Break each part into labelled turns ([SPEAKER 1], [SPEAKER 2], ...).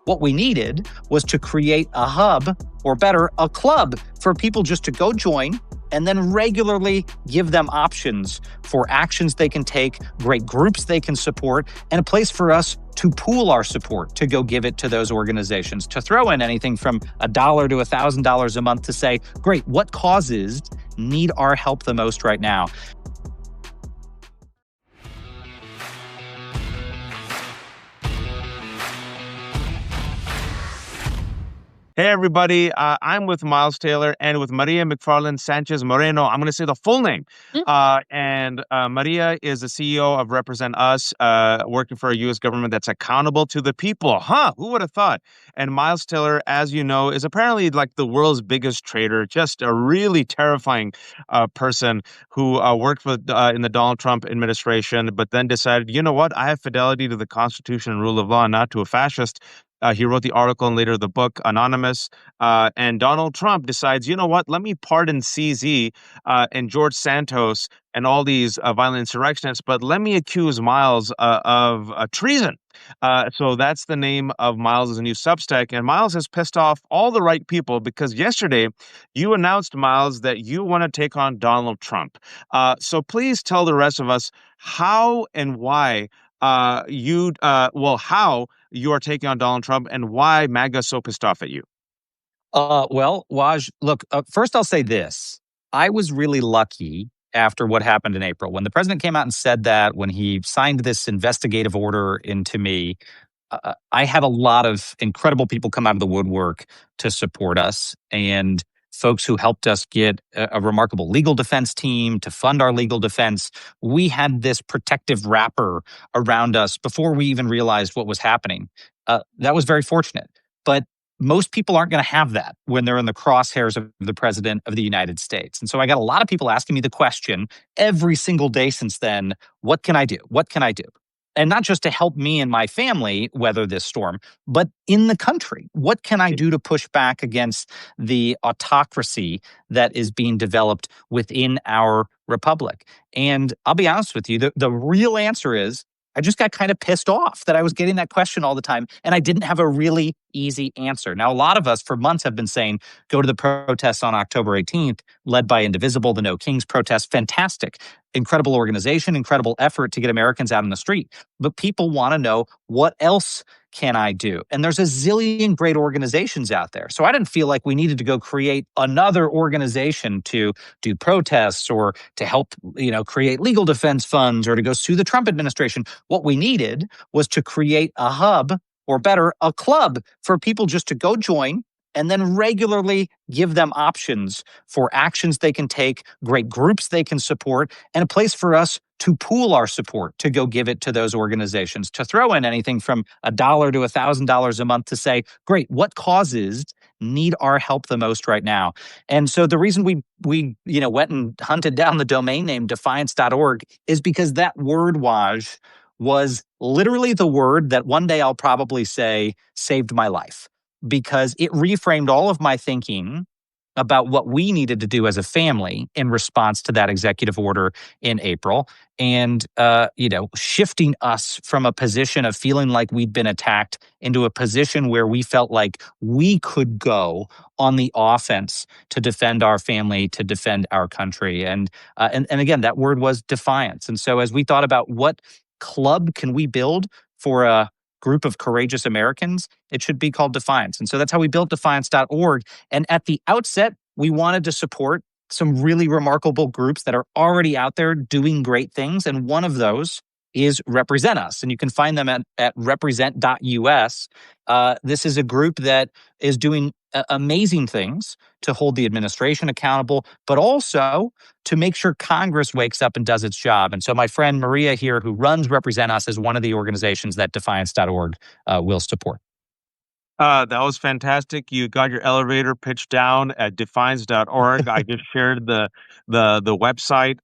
[SPEAKER 1] What we needed was to create a hub, or better, a club for people just to go join and then regularly give them options for actions they can take, great groups they can support, and a place for us to pool our support, to go give it to those organizations, to throw in anything from $1 to $1,000 a month to say, great, what causes need our help the most right now?
[SPEAKER 2] Hey, everybody. I'm with Miles Taylor and with Maria McFarland Sanchez Moreno. I'm going to say the full name. And Maria is the CEO of Represent Us, working for a U.S. government that's accountable to the people. Who would have thought? And Miles Taylor, as you know, is apparently like the world's biggest traitor, just a really terrifying person who worked with in the Donald Trump administration, but then decided, you know what? I have fidelity to the Constitution and rule of law, not to a fascist. He wrote the article and later the book, Anonymous. And Donald Trump decides, you know what, let me pardon CZ and George Santos and all these violent insurrectionists, but let me accuse Miles of treason. So that's the name of Miles' new Substack. And Miles has pissed off all the right people because yesterday you announced, Miles, that you want to take on Donald Trump. So please tell the rest of us how and why how you are taking on Donald Trump and why MAGA is so pissed off at you.
[SPEAKER 1] Well, Waj, look, first I'll say this. I was really lucky after what happened in April. When the president came out and said that, when he signed this investigative order into me, I had a lot of incredible people come out of the woodwork to support us, and folks who helped us get a remarkable legal defense team to fund our legal defense. We had this protective wrapper around us before we even realized what was happening. That was very fortunate. But most people aren't going to have that when they're in the crosshairs of the president of the United States. And so I got a lot of people asking me the question every single day since then, what can I do? What can I do? And not just to help me and my family weather this storm, but in the country. What can I do to push back against the autocracy that is being developed within our republic? And I'll be honest with you, the real answer is I just got kind of pissed off that I was getting that question all the time, and I didn't have a really easy answer. Now, a lot of us for months have been saying, go to the protests on October 18th, led by Indivisible, the No Kings protest. Fantastic. Incredible organization, incredible effort to get Americans out in the street. But people want to know, what else can I do? And there's a zillion great organizations out there. So I didn't feel like we needed to go create another organization to do protests or to help, create legal defense funds or to go sue the Trump administration. What we needed was to create a hub, or better, a club for people just to go join and then regularly give them options for actions they can take, great groups they can support, and a place for us to pool our support, to go give it to those organizations, to throw in anything from $1 to $1,000 a month to say, great, what causes need our help the most right now? And so the reason we went and hunted down the domain name defiance.org is because that word, Waj, was literally the word that one day I'll probably say saved my life, because it reframed all of my thinking about what we needed to do as a family in response to that executive order in April, and shifting us from a position of feeling like we'd been attacked into a position where we felt like we could go on the offense to defend our family, to defend our country. And again, that word was defiance. And so as we thought about what club can we build for a group of courageous Americans, it should be called Defiance. And so that's how we built defiance.org. And at the outset, we wanted to support some really remarkable groups that are already out there doing great things. And one of those is Represent Us. And you can find them at represent.us. This is a group that is doing amazing things to hold the administration accountable, but also to make sure Congress wakes up and does its job. And so my friend Maria here, who runs Represent Us, is one of the organizations that defiance.org will support.
[SPEAKER 2] That was fantastic. You got your elevator pitch down at defiance.org. I just shared the website.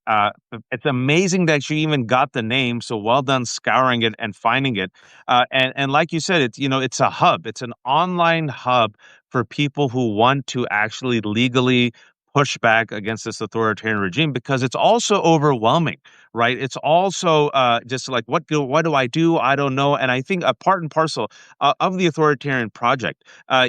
[SPEAKER 2] It's amazing that you even got the name. So well done scouring it and finding it. And like you said, it's a hub. It's an online hub for people who want to actually legally push back against this authoritarian regime, because it's also overwhelming, right? It's also just like what do I do? I don't know. And I think a part and parcel of the authoritarian project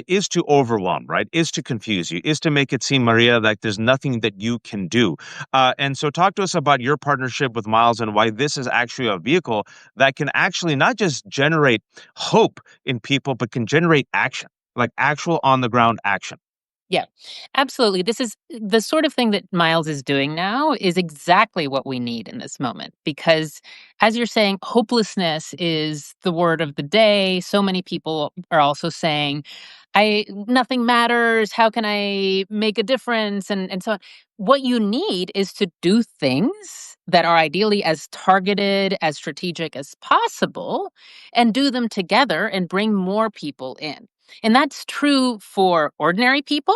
[SPEAKER 2] is to overwhelm, right? Is to confuse you, is to make it seem, Maria, like there's nothing that you can do. And so talk to us about your partnership with Miles and why this is actually a vehicle that can actually not just generate hope in people, but can generate action, like actual on the ground action.
[SPEAKER 3] Yeah, absolutely. This is the sort of thing that Miles is doing now is exactly what we need in this moment because as you're saying, hopelessness is the word of the day. So many people are also saying, I nothing matters. How can I make a difference? And so on. What you need is to do things that are ideally as targeted, as strategic as possible, and do them together and bring more people in. And that's true for ordinary people,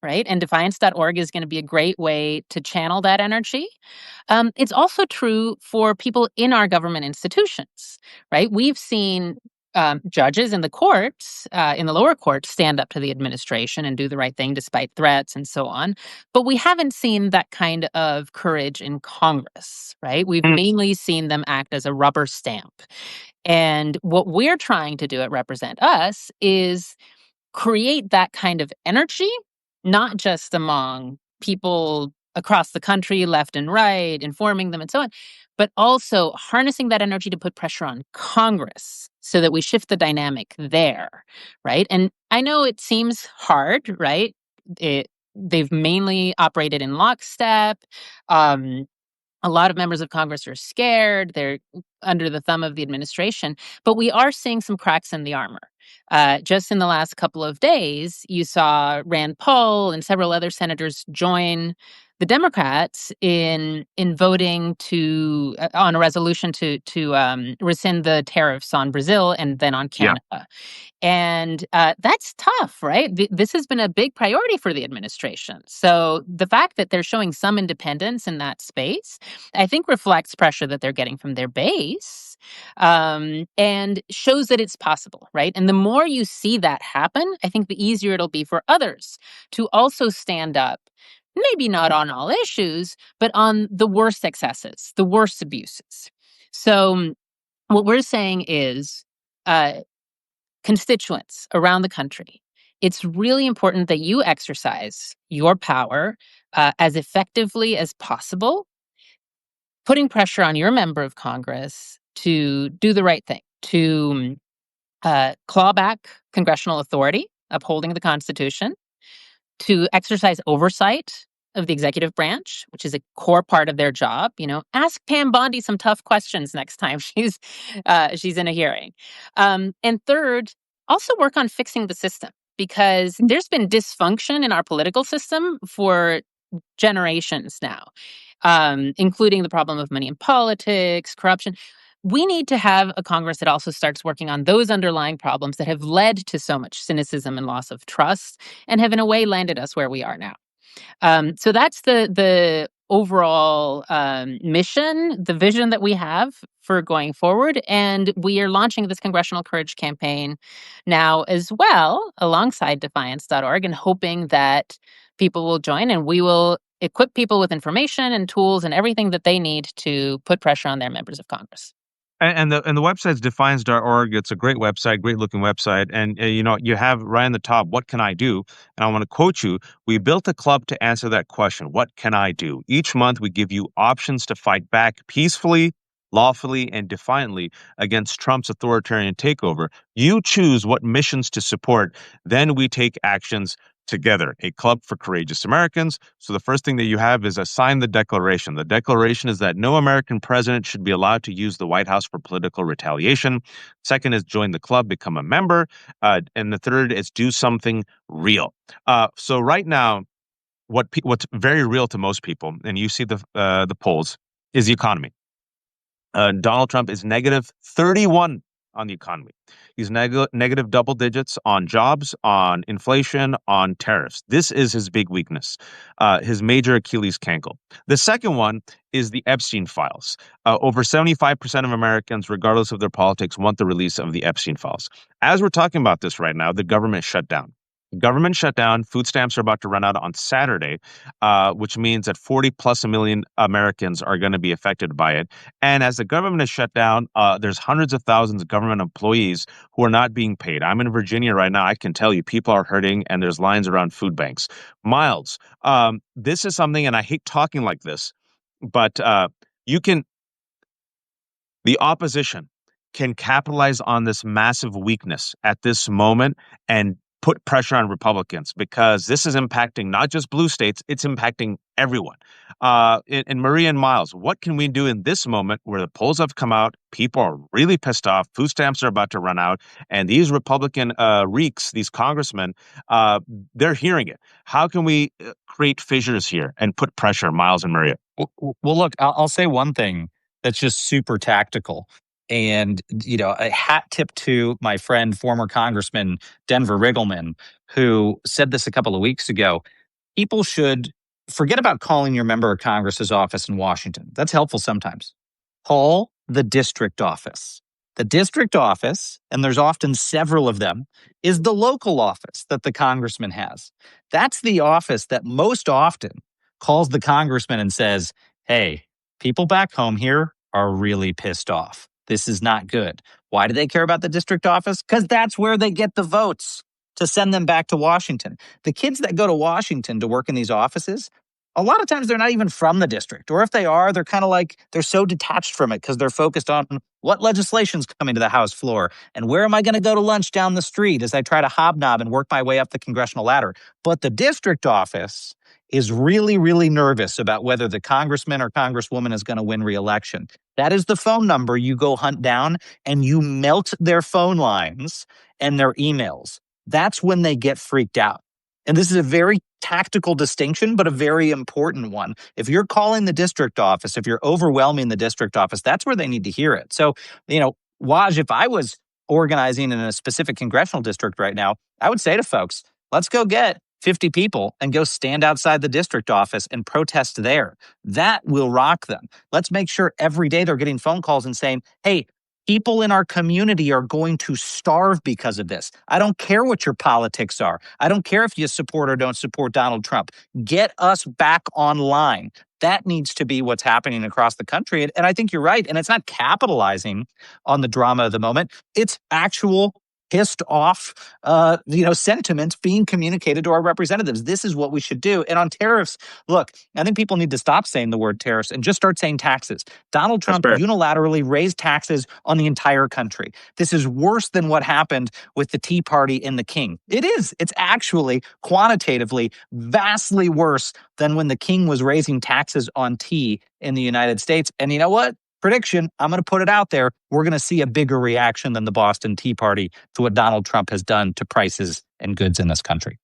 [SPEAKER 3] right? And defiance.org is going to be a great way to channel that energy. It's also true for people in our government institutions, right? We've seen judges in the courts, in the lower courts, stand up to the administration and do the right thing despite threats and so on. But we haven't seen that kind of courage in Congress, right? We've mainly seen them act as a rubber stamp. And what we're trying to do at Represent Us is create that kind of energy, not just among people across the country, left and right, informing them and so on, but also harnessing that energy to put pressure on Congress so that we shift the dynamic there, right? And I know it seems hard, right? They've mainly operated in lockstep. Um, a lot of members of Congress are scared. They're under the thumb of the administration. But we are seeing some cracks in the armor. Just in the last couple of days, you saw Rand Paul and several other senators join the Democrats in voting to on a resolution to rescind the tariffs on Brazil and then on
[SPEAKER 2] Yeah.
[SPEAKER 3] Canada. And that's tough, right? This has been a big priority for the administration. So the fact that they're showing some independence in that space, I think reflects pressure that they're getting from their base and shows that it's possible, right? And the more you see that happen, I think the easier it'll be for others to also stand up. Maybe not on all issues, but on the worst excesses, the worst abuses. So what we're saying is, uh, constituents around the country, it's really important that you exercise your power as effectively as possible, putting pressure on your member of Congress to do the right thing, to claw back congressional authority, upholding the Constitution, to exercise oversight of the executive branch, which is a core part of their job. You know, ask Pam Bondi some tough questions next time she's in a hearing. And third, also work on fixing the system because there's been dysfunction in our political system for generations now, including the problem of money in politics, corruption. We need to have a Congress that also starts working on those underlying problems that have led to so much cynicism and loss of trust and have, in a way, landed us where we are now. So that's the overall mission, the vision that we have for going forward. And we are launching this Congressional Courage campaign now as well, alongside defiance.org, and hoping that people will join and we will equip people with information and tools and everything that they need to put pressure on their members of Congress.
[SPEAKER 2] And the website's defiance.org. It's a great website, great looking website. And you have right on the top, what can I do? And I want to quote you. We built a club to answer that question. What can I do? Each month we give you options to fight back peacefully, lawfully, and defiantly against Trump's authoritarian takeover. You choose what missions to support. Then we take actions together, a club for courageous Americans. So the first thing that you have is sign the declaration. The declaration is that no American president should be allowed to use the White House for political retaliation. Second is join the club, become a member. And the third is do something real. So right now, what's very real to most people, and you see the polls, is the economy. Donald Trump is negative 31 on the economy. He's negative double digits on jobs, on inflation, on tariffs. This is his big weakness, his major Achilles cankle. The second one is the Epstein files. Over 75% of Americans, regardless of their politics, want the release of the Epstein files. As we're talking about this right now, the government shut down. Government shutdown. Food stamps are about to run out on Saturday, which means that 40 plus a million Americans are going to be affected by it. And as the government is shut down, there's hundreds of thousands of government employees who are not being paid. I'm in Virginia right now. I can tell you people are hurting and there's lines around food banks. Miles, this is something, and I hate talking like this, but you can the opposition can capitalize on this massive weakness at this moment and put pressure on Republicans because this is impacting not just blue states, it's impacting everyone. And Maria and Miles, what can we do in this moment where the polls have come out, people are really pissed off, food stamps are about to run out, and these Republican reeks, these congressmen, they're hearing it. How can we create fissures here and put pressure, Miles and Maria?
[SPEAKER 1] Well, look, I'll say one thing that's just super tactical. And, a hat tip to my friend, former Congressman Denver Riggleman, who said this a couple of weeks ago. People should forget about calling your member of Congress's office in Washington. That's helpful sometimes. Call the district office. The district office, and there's often several of them, is the local office that the congressman has. That's the office that most often calls the congressman and says, hey, people back home here are really pissed off. This is not good. Why do they care about the district office? Because that's where they get the votes to send them back to Washington. The kids that go to Washington to work in these offices, a lot of times they're not even from the district. Or if they are, they're kind of like, they're so detached from it because they're focused on what legislation's coming to the House floor and where am I going to go to lunch down the street as I try to hobnob and work my way up the congressional ladder. But the district office is really, really nervous about whether the congressman or congresswoman is going to win re-election. That is the phone number you go hunt down and you melt their phone lines and their emails. That's when they get freaked out. And this is a very tactical distinction, but a very important one. If you're calling the district office, if you're overwhelming the district office, that's where they need to hear it. So, Waj, if I was organizing in a specific congressional district right now, I would say to folks, let's go get 50 people and go stand outside the district office and protest there. That will rock them. Let's make sure every day they're getting phone calls and saying, hey, people in our community are going to starve because of this. I don't care what your politics are. I don't care if you support or don't support Donald Trump. Get us back online. That needs to be what's happening across the country. And I think you're right. And it's not capitalizing on the drama of the moment. It's actual pissed off, sentiments being communicated to our representatives. This is what we should do. And on tariffs, look, I think people need to stop saying the word tariffs and just start saying taxes. Donald Trump unilaterally raised taxes on the entire country. This is worse than what happened with the Tea Party and the King. It is. It's actually quantitatively vastly worse than when the King was raising taxes on tea in the United States. And you know what? Prediction, I'm going to put it out there. We're going to see a bigger reaction than the Boston Tea Party to what Donald Trump has done to prices and goods in this country.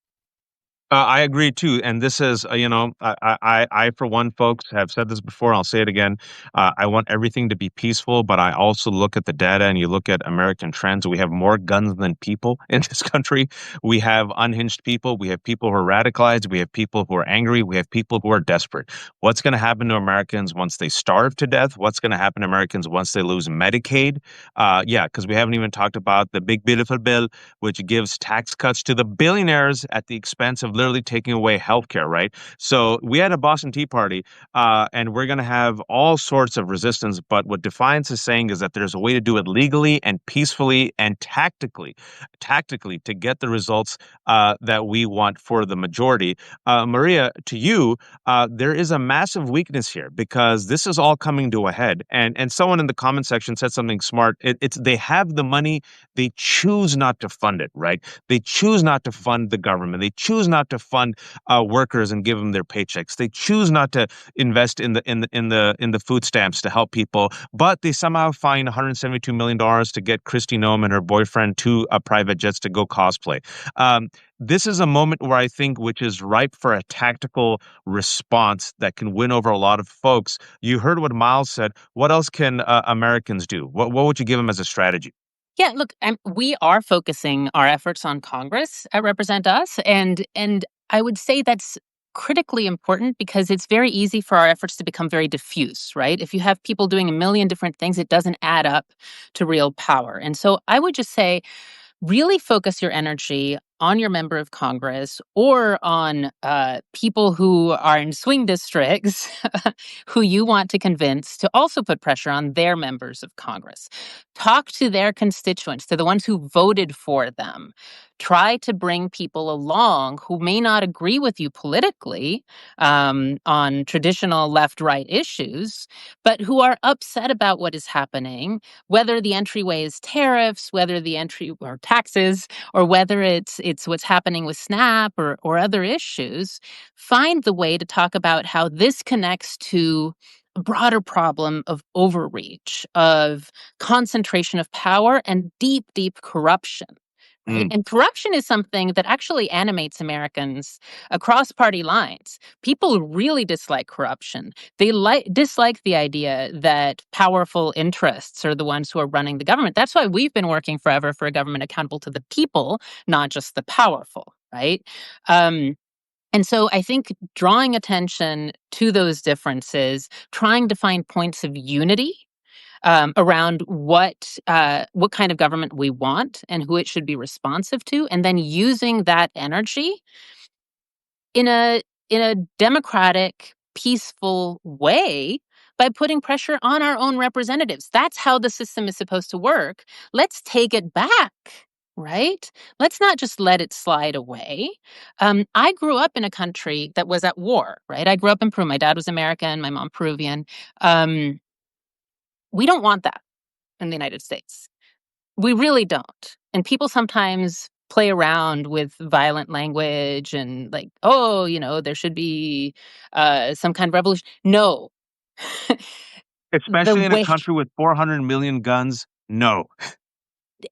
[SPEAKER 2] I agree too, and this is, I for one, folks, have said this before. I'll say it again. I want everything to be peaceful, but I also look at the data, and you look at American trends. We have more guns than people in this country. We have unhinged people. We have people who are radicalized. We have people who are angry. We have people who are desperate. What's going to happen to Americans once they starve to death? What's going to happen to Americans once they lose Medicaid? Because we haven't even talked about the big beautiful bill, which gives tax cuts to the billionaires at the expense of literally taking away healthcare, right? So we had a Boston Tea Party, and we're going to have all sorts of resistance. But what Defiance is saying is that there's a way to do it legally and peacefully and tactically to get the results that we want for the majority. Maria, to you, there is a massive weakness here because this is all coming to a head. And someone in the comment section said something smart. It's they have the money, they choose not to fund it, right? They choose not to fund the government. They choose not to fund workers and give them their paychecks. They choose not to invest in the food stamps to help people, but they somehow find $172 million to get Kristi Noem and her boyfriend two private jets to go cosplay. This is a moment where I think which is ripe for a tactical response that can win over a lot of folks. You heard what Miles said. What else can Americans do? What would you give them as a strategy?
[SPEAKER 3] Yeah, look, we are focusing our efforts on Congress at Represent Us, and I would say that's critically important because it's very easy for our efforts to become very diffuse, right? If you have people doing a million different things, it doesn't add up to real power. And so I would just say, really focus your energy on your member of Congress or on people who are in swing districts who you want to convince to also put pressure on their members of Congress. Talk to their constituents, to the ones who voted for them. Try to bring people along who may not agree with you politically on traditional left-right issues, but who are upset about what is happening, whether the entryway is tariffs, whether the entry or taxes, or whether it's what's happening with SNAP or other issues. Find the way to talk about how this connects to a broader problem of overreach, of concentration of power, and deep, deep corruption. Right? And corruption is something that actually animates Americans across party lines. People really dislike corruption. They dislike the idea that powerful interests are the ones who are running the government. That's why we've been working forever for a government accountable to the people, not just the powerful, right? And so I think drawing attention to those differences, trying to find points of unity around what kind of government we want and who it should be responsive to, and then using that energy in a democratic, peaceful way by putting pressure on our own representatives. That's how the system is supposed to work. Let's take it back. Right? Let's not just let it slide away. I grew up in a country that was at war, right? I grew up in Peru. My dad was American, my mom Peruvian. We don't want that in the United States. We really don't. And people sometimes play around with violent language and like, oh, there should be some kind of revolution. No.
[SPEAKER 2] Especially in a country with 400 million guns, no.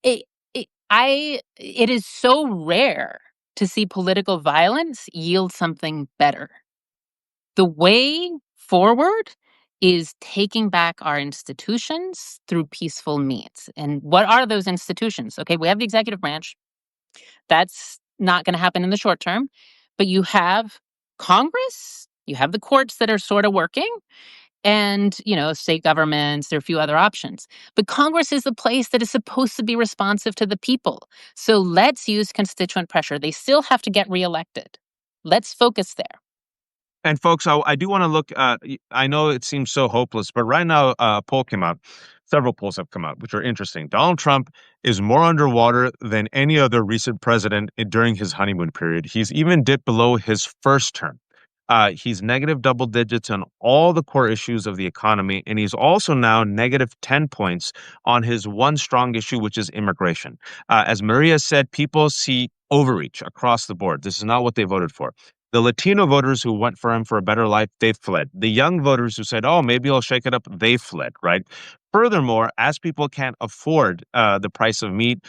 [SPEAKER 3] It is so rare to see political violence yield something better. The way forward is taking back our institutions through peaceful means. And what are those institutions? Okay, we have the executive branch. That's not going to happen in the short term. But you have Congress, you have the courts that are sort of working, and, state governments, there are a few other options. But Congress is the place that is supposed to be responsive to the people. So let's use constituent pressure. They still have to get reelected. Let's focus there.
[SPEAKER 2] And folks, I do want to look. I know it seems so hopeless, but right now, a poll came out. Several polls have come out, which are interesting. Donald Trump is more underwater than any other recent president during his honeymoon period. He's even dipped below his first term. He's negative double digits on all the core issues of the economy, and he's also now negative 10 points on his one strong issue, which is immigration. As Maria said, people see overreach across the board. This is not what they voted for. The Latino voters who went for him for a better life, they fled. The young voters who said, oh, maybe I'll shake it up, they fled, right? Furthermore, as people can't afford the price of meat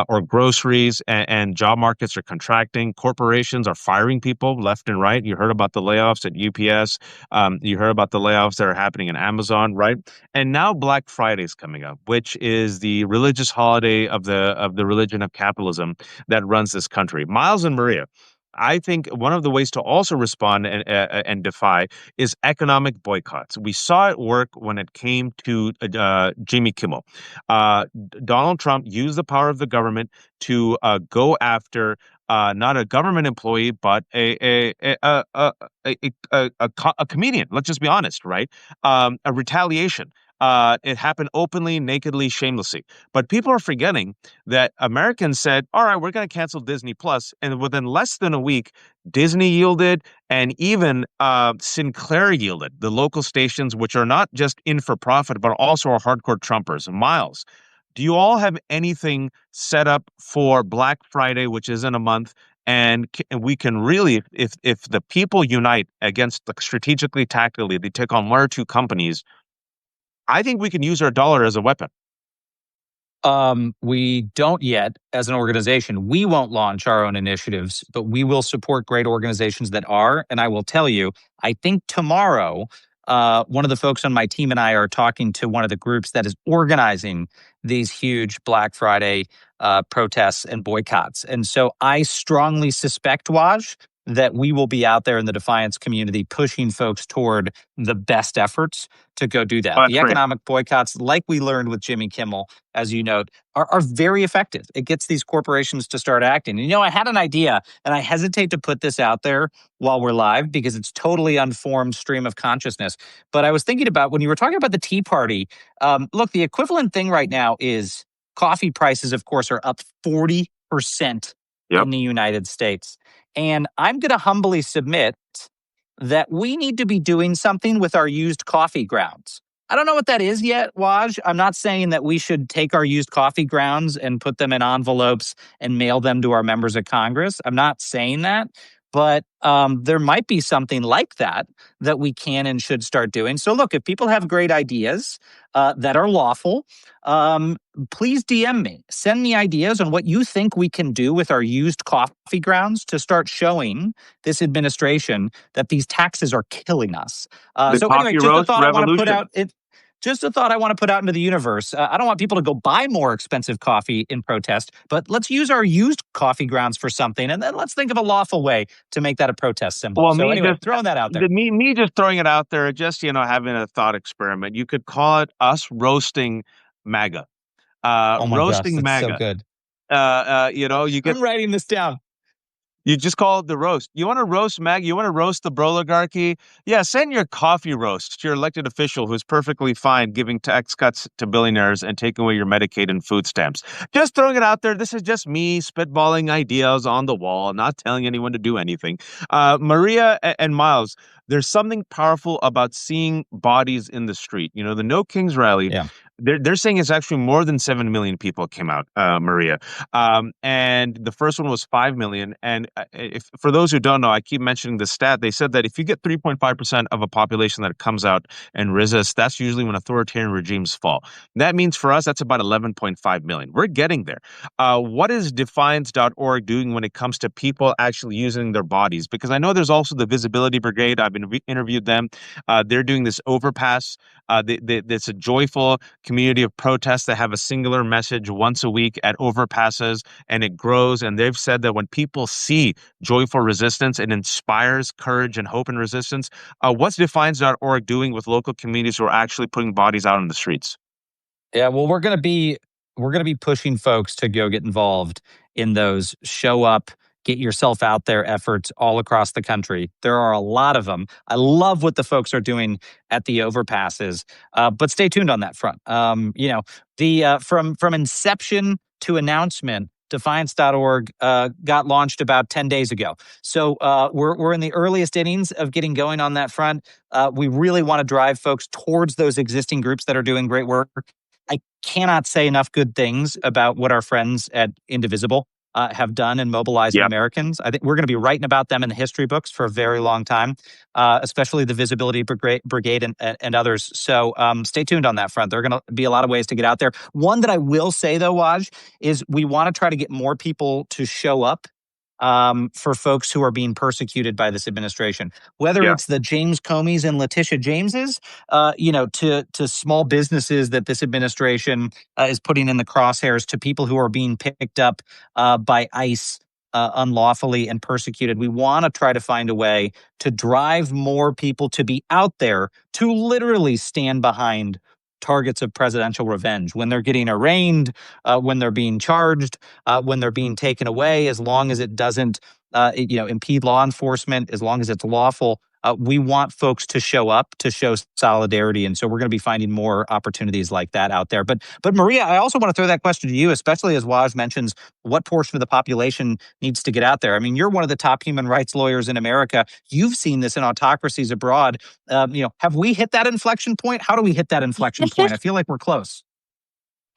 [SPEAKER 2] or groceries and job markets are contracting, corporations are firing people left and right. You heard about the layoffs at UPS. You heard about the layoffs that are happening in Amazon, right? And now Black Friday is coming up, which is the religious holiday of the religion of capitalism that runs this country. Miles and Maria, I think one of the ways to also respond and defy is economic boycotts. We saw it work when it came to Jimmy Kimmel. Donald Trump used the power of the government to go after not a government employee, but a comedian. Let's just be honest, right? A retaliation. It happened openly, nakedly, shamelessly. But people are forgetting that Americans said, all right, we're going to cancel Disney Plus. And within less than a week, Disney yielded and even Sinclair yielded, the local stations, which are not just in for profit, but also are hardcore Trumpers. Miles, do you all have anything set up for Black Friday, which is in a month? And we can really, if the people unite against strategically, tactically, they take on one or two companies, I think we can use our dollar as a weapon.
[SPEAKER 1] We don't yet as an organization. We won't launch our own initiatives, but we will support great organizations that are. And I will tell you, I think tomorrow, one of the folks on my team and I are talking to one of the groups that is organizing these huge Black Friday protests and boycotts. And so I strongly suspect, Waj, that we will be out there in the defiance community pushing folks toward the best efforts to go do that.
[SPEAKER 2] Oh,
[SPEAKER 1] The
[SPEAKER 2] that's great.
[SPEAKER 1] economic boycotts, like we learned with Jimmy Kimmel, as you note, are very effective. It gets these corporations to start acting. And, I had an idea, and I hesitate to put this out there while we're live because it's totally unformed stream of consciousness. But I was thinking about when you were talking about the Tea Party, look, the equivalent thing right now is coffee prices, of course, are up 40%
[SPEAKER 2] Yep.
[SPEAKER 1] in the United States. And I'm going to humbly submit that we need to be doing something with our used coffee grounds. I don't know what that is yet, Waj. I'm not saying that we should take our used coffee grounds and put them in envelopes and mail them to our members of Congress. I'm not saying that. But there might be something like that we can and should start doing. So, look, if people have great ideas that are lawful, please DM me. Send me ideas on what you think we can do with our used coffee grounds to start showing this administration that these taxes are killing us.
[SPEAKER 2] The
[SPEAKER 1] So,
[SPEAKER 2] coffee
[SPEAKER 1] anyway, just a
[SPEAKER 2] roast
[SPEAKER 1] thought I want to put
[SPEAKER 2] revolution.
[SPEAKER 1] out. Just a thought I want to put out into the universe. I don't want people to go buy more expensive coffee in protest, but let's use our used coffee grounds for something, and then let's think of a lawful way to make that a protest symbol.
[SPEAKER 2] Well,
[SPEAKER 1] So anyway, throwing that out there.
[SPEAKER 2] me just throwing it out there, just having a thought experiment. You could call it us roasting MAGA.
[SPEAKER 1] Oh my gosh,
[SPEAKER 2] Roasting
[SPEAKER 1] that's so
[SPEAKER 2] MAGA.
[SPEAKER 1] good.
[SPEAKER 2] You get
[SPEAKER 1] I'm writing this down.
[SPEAKER 2] You just call it the roast. You want to roast MAGA? You want to roast the broligarchy? Yeah, send your coffee roast to your elected official who's perfectly fine giving tax cuts to billionaires and taking away your Medicaid and food stamps. Just throwing it out there. This is just me spitballing ideas on the wall, not telling anyone to do anything. Maria and Miles, there's something powerful about seeing bodies in the street. The No Kings rally.
[SPEAKER 1] Yeah.
[SPEAKER 2] They're saying it's actually more than 7 million people came out, Maria. And the first one was 5 million. And if for those who don't know, I keep mentioning the stat. They said that if you get 3.5% of a population that comes out and resists, that's usually when authoritarian regimes fall. That means for us, that's about 11.5 million. We're getting there. What is defiance.org doing when it comes to people actually using their bodies? Because I know there's also the Visibility Brigade. I've been interviewed them. They're doing this overpass. It's a joyful community of protests that have a singular message once a week at overpasses, and it grows. And they've said that when people see joyful resistance, it inspires courage and hope and resistance. What's defiance.org doing with local communities who are actually putting bodies out on the streets?
[SPEAKER 1] Yeah, well, we're gonna be pushing folks to go get involved in those show up, get yourself out there efforts all across the country. There are a lot of them. I love what the folks are doing at the overpasses, but stay tuned on that front. From inception to announcement, Defiance.org got launched about 10 days ago. So we're in the earliest innings of getting going on that front. We really want to drive folks towards those existing groups that are doing great work. I cannot say enough good things about what our friends at Indivisible have done in mobilizing Americans. I think we're going to be writing about them in the history books for a very long time, especially the Visibility Brigade and others. So stay tuned on that front. There are going to be a lot of ways to get out there. One that I will say, though, Waj, is we want to try to get more people to show up for folks who are being persecuted by this administration, whether it's the James Comeys and Letitia Jameses, to small businesses that this administration is putting in the crosshairs, to people who are being picked up by ICE unlawfully and persecuted. We want to try to find a way to drive more people to be out there to literally stand behind targets of presidential revenge when they're getting arraigned, when they're being charged, when they're being taken away, as long as it doesn't impede law enforcement, as long as it's lawful. We want folks to show up, to show solidarity. And so we're going to be finding more opportunities like that out there. But Maria, I also want to throw that question to you, especially as Waj mentions what portion of the population needs to get out there. I mean, you're one of the top human rights lawyers in America. You've seen this in autocracies abroad. Have we hit that inflection point? How do we hit that inflection point? I feel like we're close.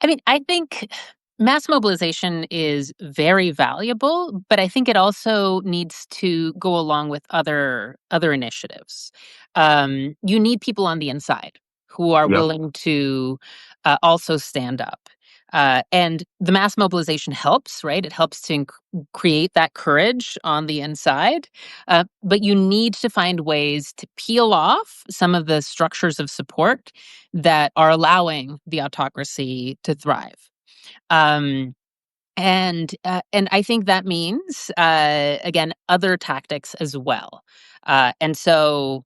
[SPEAKER 3] I mean, I think mass mobilization is very valuable, but I think it also needs to go along with other initiatives. You need people on the inside who are willing to also stand up. And the mass mobilization helps, right? It helps to create that courage on the inside. But you need to find ways to peel off some of the structures of support that are allowing the autocracy to thrive. And I think that means, again, other tactics as well. And so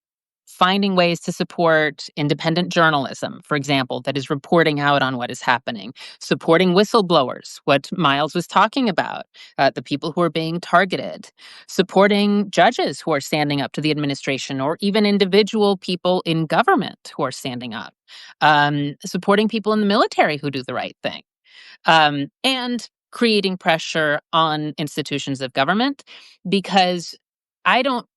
[SPEAKER 3] finding ways to support independent journalism, for example, that is reporting out on what is happening, supporting whistleblowers, what Miles was talking about, the people who are being targeted, supporting judges who are standing up to the administration, or even individual people in government who are standing up, supporting people in the military who do the right thing. And creating pressure on institutions of government, because I don't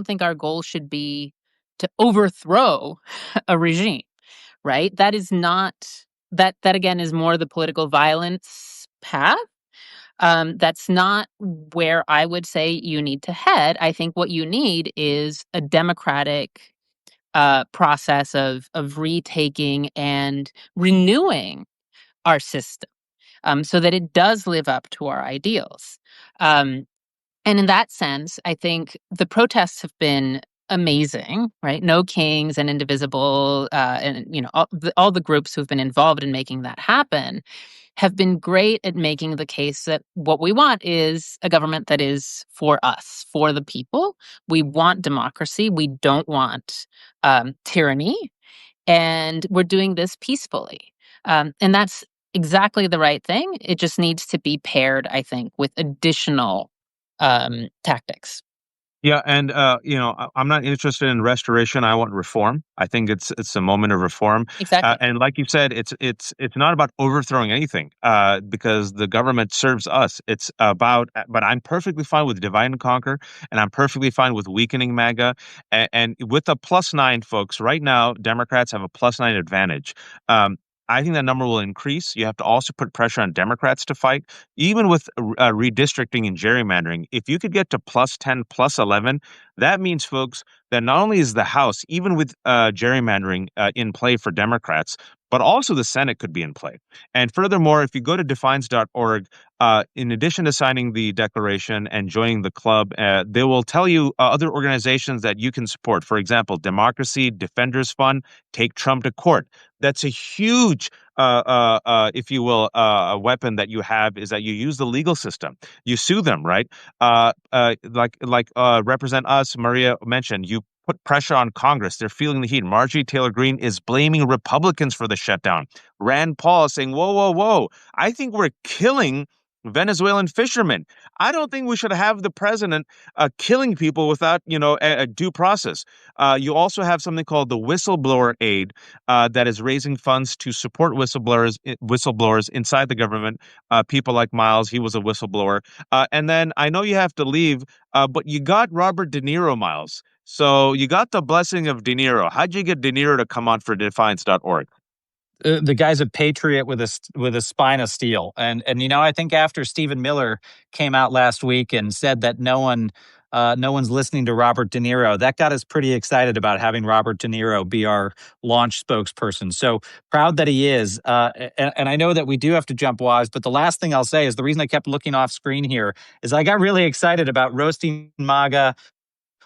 [SPEAKER 3] think our goal should be to overthrow a regime, right? That is not that again is more the political violence path. That's not where I would say you need to head. I think what you need is a democratic process of retaking and renewing our system, so that it does live up to our ideals. Um, and in that sense, I think the protests have been amazing, right? No Kings and Indivisible, and all the groups who've been involved in making that happen have been great at making the case that what we want is a government that is for us, for the people. We want democracy. We don't want tyranny, and we're doing this peacefully. And that's exactly the right thing. It just needs to be paired, I think, with additional tactics.
[SPEAKER 2] Yeah, and I'm not interested in restoration. I want reform. I think it's a moment of reform.
[SPEAKER 3] Exactly.
[SPEAKER 2] And like you said, it's not about overthrowing anything, because the government serves us. It's about, but I'm perfectly fine with divide and conquer, and I'm perfectly fine with weakening MAGA, and with a +9, folks. Right now, Democrats have a +9 advantage. I think that number will increase. You have to also put pressure on Democrats to fight, even with redistricting and gerrymandering. If you could get to +10, +11, that means, folks, that not only is the House, even with gerrymandering in play for Democrats, but also the Senate could be in play. And furthermore, if you go to defiance.org, in addition to signing the declaration and joining the club, they will tell you other organizations that you can support. For example, Democracy Defenders Fund, Take Trump to Court. That's a huge, if you will, a weapon that you have, is that you use the legal system. You sue them, right? Represent Us, Maria mentioned, you put pressure on Congress. They're feeling the heat. Marjorie Taylor Greene is blaming Republicans for the shutdown. Rand Paul is saying, whoa, whoa, whoa. I think we're killing Venezuelan fishermen. I don't think we should have the president killing people without, a due process. You also have something called the Whistleblower Aid, that is raising funds to support whistleblowers inside the government. People like Miles, he was a whistleblower. And then I know you have to leave, but you got Robert De Niro, Miles. So you got the blessing of De Niro. How'd you get De Niro to come on for defiance.org?
[SPEAKER 1] The guy's a patriot with a spine of steel, and I think after Stephen Miller came out last week and said that no one's listening to Robert De Niro, that got us pretty excited about having Robert De Niro be our launch spokesperson. So proud that he is. And I know that we do have to jump, Waz, but the last thing I'll say is the reason I kept looking off screen here is I got really excited about roasting MAGA,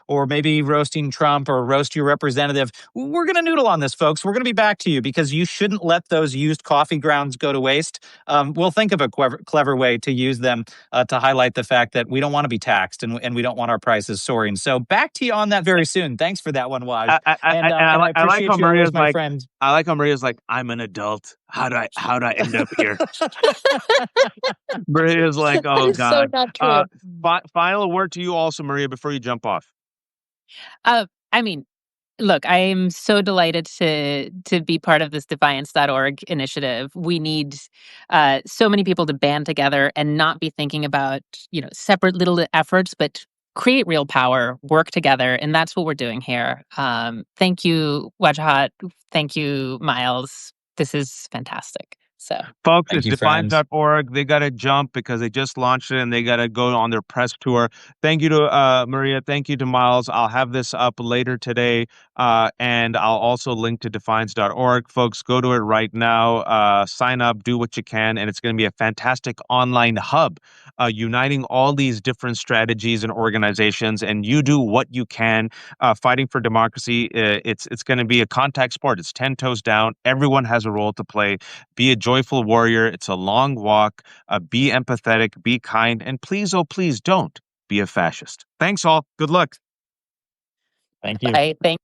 [SPEAKER 1] or maybe roasting Trump, or roast your representative. We're going to noodle on this, folks. We're going to be back to you, because you shouldn't let those used coffee grounds go to waste. We'll think of a clever way to use them to highlight the fact that we don't want to be taxed, and we don't want our prices soaring. So back to you on that very soon. Thanks for that one, Waj. I appreciate you always, my friend.
[SPEAKER 2] I like how Maria's like, I'm an adult. How do I end up here? Maria's like, oh God.
[SPEAKER 3] So not true.
[SPEAKER 2] Final word to you also, Maria, before you jump off.
[SPEAKER 3] I mean, look, I am so delighted to be part of this defiance.org initiative. We need so many people to band together and not be thinking about, separate little efforts, but create real power, work together. And that's what we're doing here. Thank you, Wajahat. Thank you, Miles. This is fantastic. So,
[SPEAKER 2] folks,
[SPEAKER 1] Thank
[SPEAKER 2] it's
[SPEAKER 1] you, friends.
[SPEAKER 2] defiance.org. They got to jump because they just launched it and they got to go on their press tour. Thank you to Maria. Thank you to Miles. I'll have this up later today, and I'll also link to defiance.org. Folks, go to it right now. Sign up, do what you can, and it's going to be a fantastic online hub uniting all these different strategies and organizations. And you do what you can fighting for democracy. It's going to be a contact sport. It's 10 toes down. Everyone has a role to play. Be a joyful warrior. It's a long walk. Be empathetic, be kind, and please, oh, please don't be a fascist. Thanks all. Good luck.
[SPEAKER 1] Thank you.
[SPEAKER 3] Bye. Thank